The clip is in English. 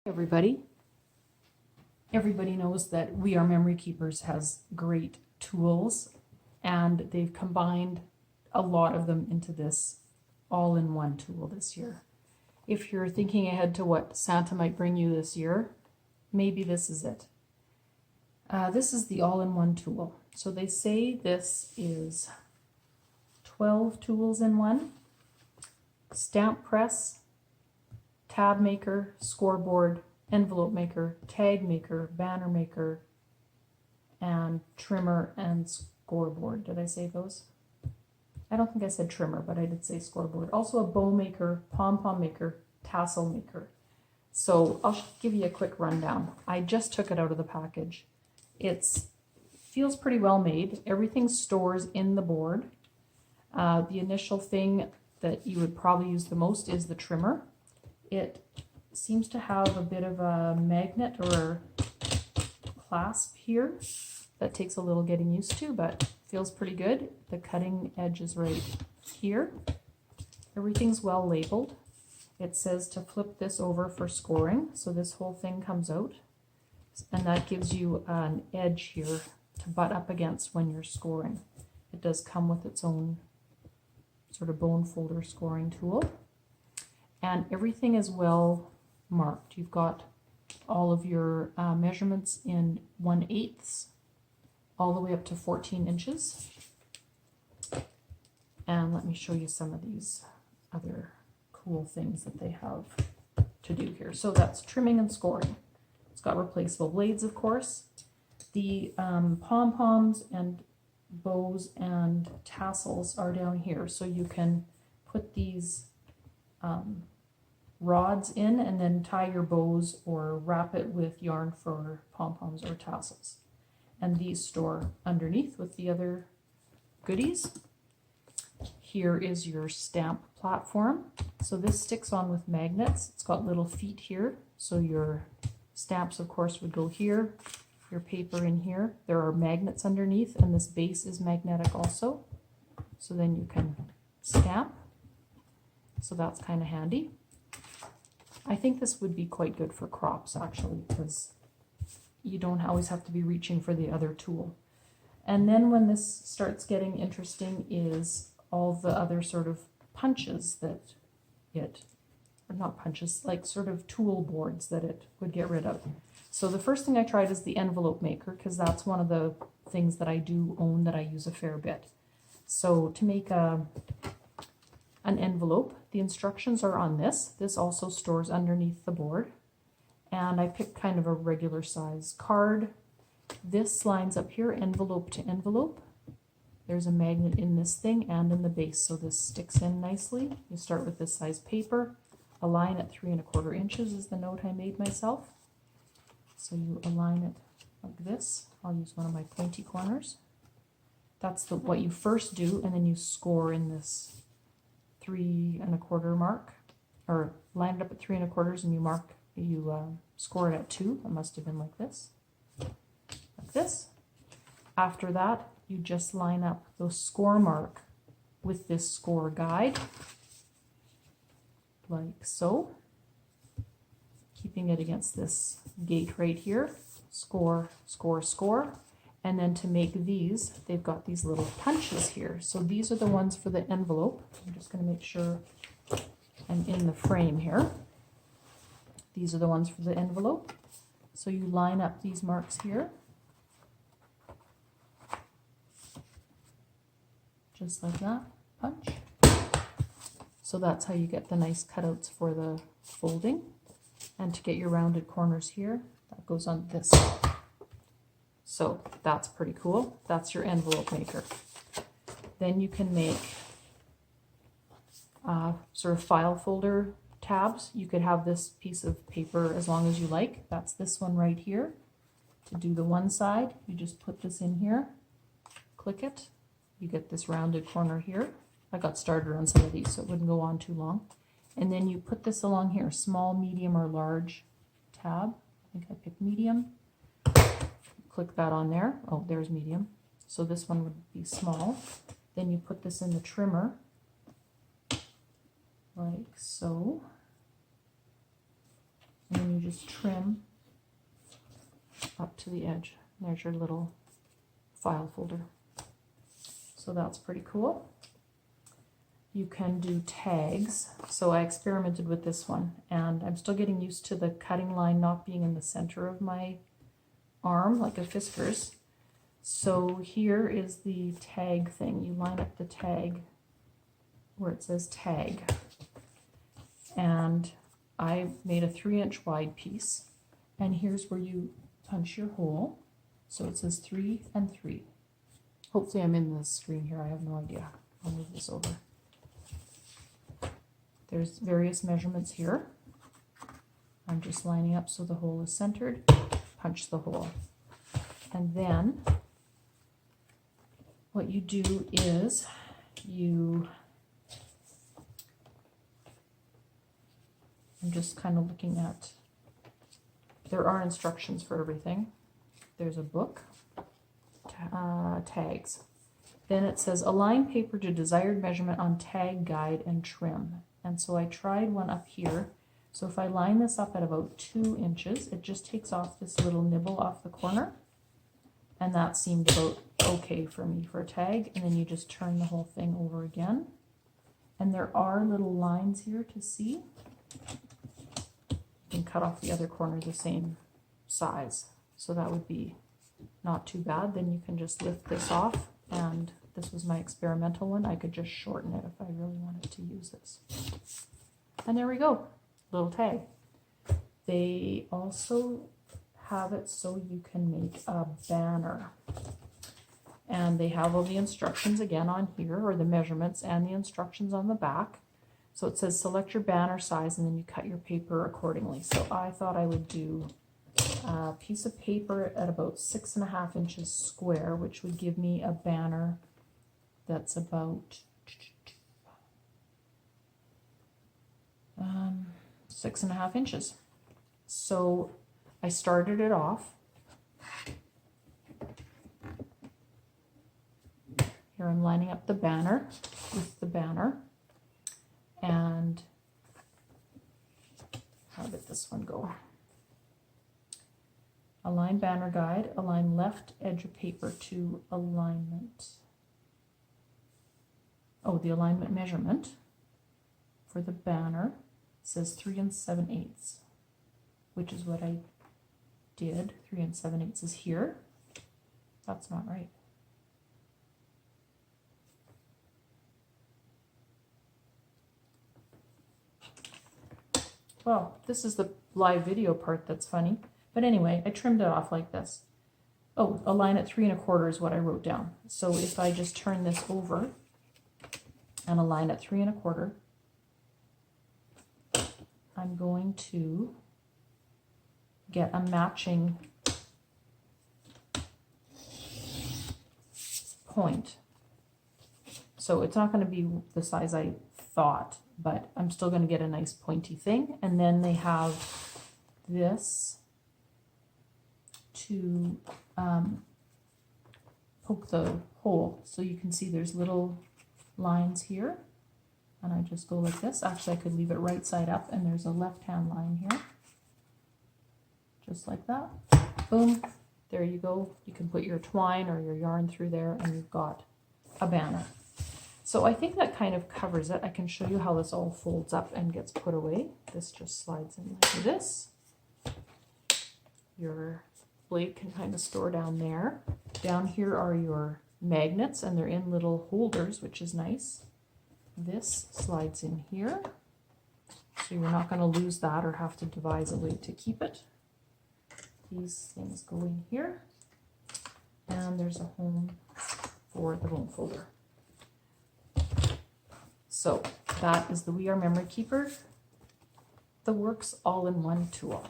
Everybody. Everybody knows that We Are Memory Keepers has great tools, and they've combined a lot of them into this all-in-one tool this year. If you're thinking ahead to what Santa might bring you this year, maybe this is it. This is the all-in-one tool. So they say this is 12 tools in one: stamp press, tab maker, scoreboard, envelope maker, tag maker, banner maker, and trimmer and scoreboard. Did I say those? I don't think I said trimmer, but I did say scoreboard. Also a bow maker, pom-pom maker, tassel maker. So I'll give you a quick rundown. I just took it out of the package. It feels pretty well made. Everything stores in the board. The initial thing that you would probably use the most is the trimmer. It seems to have a bit of a magnet or clasp here that takes a little getting used to, but feels pretty good. The cutting edge is right here. Everything's well labeled. It says to flip this over for scoring, so this whole thing comes out, and that gives you an edge here to butt up against when you're scoring. It does come with its own sort of bone folder scoring tool. And everything is well marked. You've got all of your measurements in 1/8 all the way up to 14 inches. And let me show you some of these other cool things that they have to do here. So that's trimming and scoring. It's got replaceable blades, of course. The pom-poms and bows and tassels are down here. So you can put these rods in and then tie your bows or wrap it with yarn for pom-poms or tassels. And these store underneath with the other goodies. Here is your stamp platform. So this sticks on with magnets. It's got little feet here. So your stamps, of course, would go here, your paper in here. There are magnets underneath, and this base is magnetic also. So then you can stamp. So that's kind of handy. I think this would be quite good for crops, actually, because you don't always have to be reaching for the other tool. And then when this starts getting interesting is all the other sort of punches that or not punches, like sort of tool boards that it would get rid of. So the first thing I tried is the envelope maker, because that's one of the things that I do own that I use a fair bit. So to make an envelope, the instructions are on this. This also stores underneath the board. And I picked kind of a regular size card. This lines up here, envelope to envelope. There's a magnet in this thing and in the base, so this sticks in nicely. You start with this size paper. Align at 3 1/4 inches is the note I made myself. So you align it like this. I'll use one of my pointy corners. That's what you first do, and then you score in this 3 1/4 mark, or line it up at 3 1/4 and you score it at 2. It must have been like this. Like this. After that, you just line up the score mark with this score guide, like so, keeping it against this gate right here. Score, score, score. And then to make these, they've got these little punches here. So these are the ones for the envelope. I'm just going to make sure I'm in the frame here. These are the ones for the envelope. So you line up these marks here, just like that, punch. So that's how you get the nice cutouts for the folding. And to get your rounded corners here, that goes on this side. So that's pretty cool. That's your envelope maker. Then you can make sort of file folder tabs. You could have this piece of paper as long as you like. That's this one right here. To do the one side, you just put this in here, click it. You get this rounded corner here. I got started on some of these so it wouldn't go on too long. And then you put this along here, small, medium, or large tab. I think I picked medium. Click that on there. Oh, there's medium. So this one would be small. Then you put this in the trimmer, like so. And then you just trim up to the edge. There's your little file folder. So that's pretty cool. You can do tags. So I experimented with this one, and I'm still getting used to the cutting line not being in the center of my arm like a Fisker's. So here is the tag thing. You line up the tag where it says tag. And I made a 3-inch wide piece. And here's where you punch your hole. So it says 3 and 3. Hopefully I'm in the screen here. I have no idea. I'll move this over. There's various measurements here. I'm just lining up so the hole is centered. Punch the hole. And then what you do is I'm just kind of looking at, there are instructions for everything. There's a book, tags. Then it says align paper to desired measurement on tag guide and trim. And so I tried one up here. So if I line this up at about 2 inches, it just takes off this little nibble off the corner. And that seemed about okay for me for a tag. And then you just turn the whole thing over again. And there are little lines here to see. You can cut off the other corner the same size. So that would be not too bad. Then you can just lift this off, and this was my experimental one. I could just shorten it if I really wanted to use this. And there we go, little tag. They also have it so you can make a banner. And they have all the instructions again on here, or the measurements and the instructions on the back. So it says select your banner size and then you cut your paper accordingly. So I thought I would do a piece of paper at about 6.5 inches square, which would give me a banner that's about 6.5 inches. So I started it off. Here I'm lining up the banner with the banner. And how did this one go? Align banner guide, align left edge of paper to alignment. Oh, the alignment measurement for the banner says 3 7/8, which is what I did. 3 7/8 is here. That's not right. Well, this is the live video part that's funny. But anyway, I trimmed it off like this. Oh, align at 3 1/4 is what I wrote down. So if I just turn this over and align at 3 1/4, I'm going to get a matching point. So it's not going to be the size I thought, but I'm still going to get a nice pointy thing. And then they have this to poke the hole. So you can see there's little lines here. And I just go like this. Actually, I could leave it right side up, and there's a left-hand line here. Just like that. Boom. There you go. You can put your twine or your yarn through there, and you've got a banner. So I think that kind of covers it. I can show you how this all folds up and gets put away. This just slides in like this. Your blade can kind of store down there. Down here are your magnets, and they're in little holders, which is nice. This slides in here, so you're not going to lose that or have to devise a way to keep it. These things go in here, and there's a home for the bone folder. So that is the WRMK The Works all-in-one tool.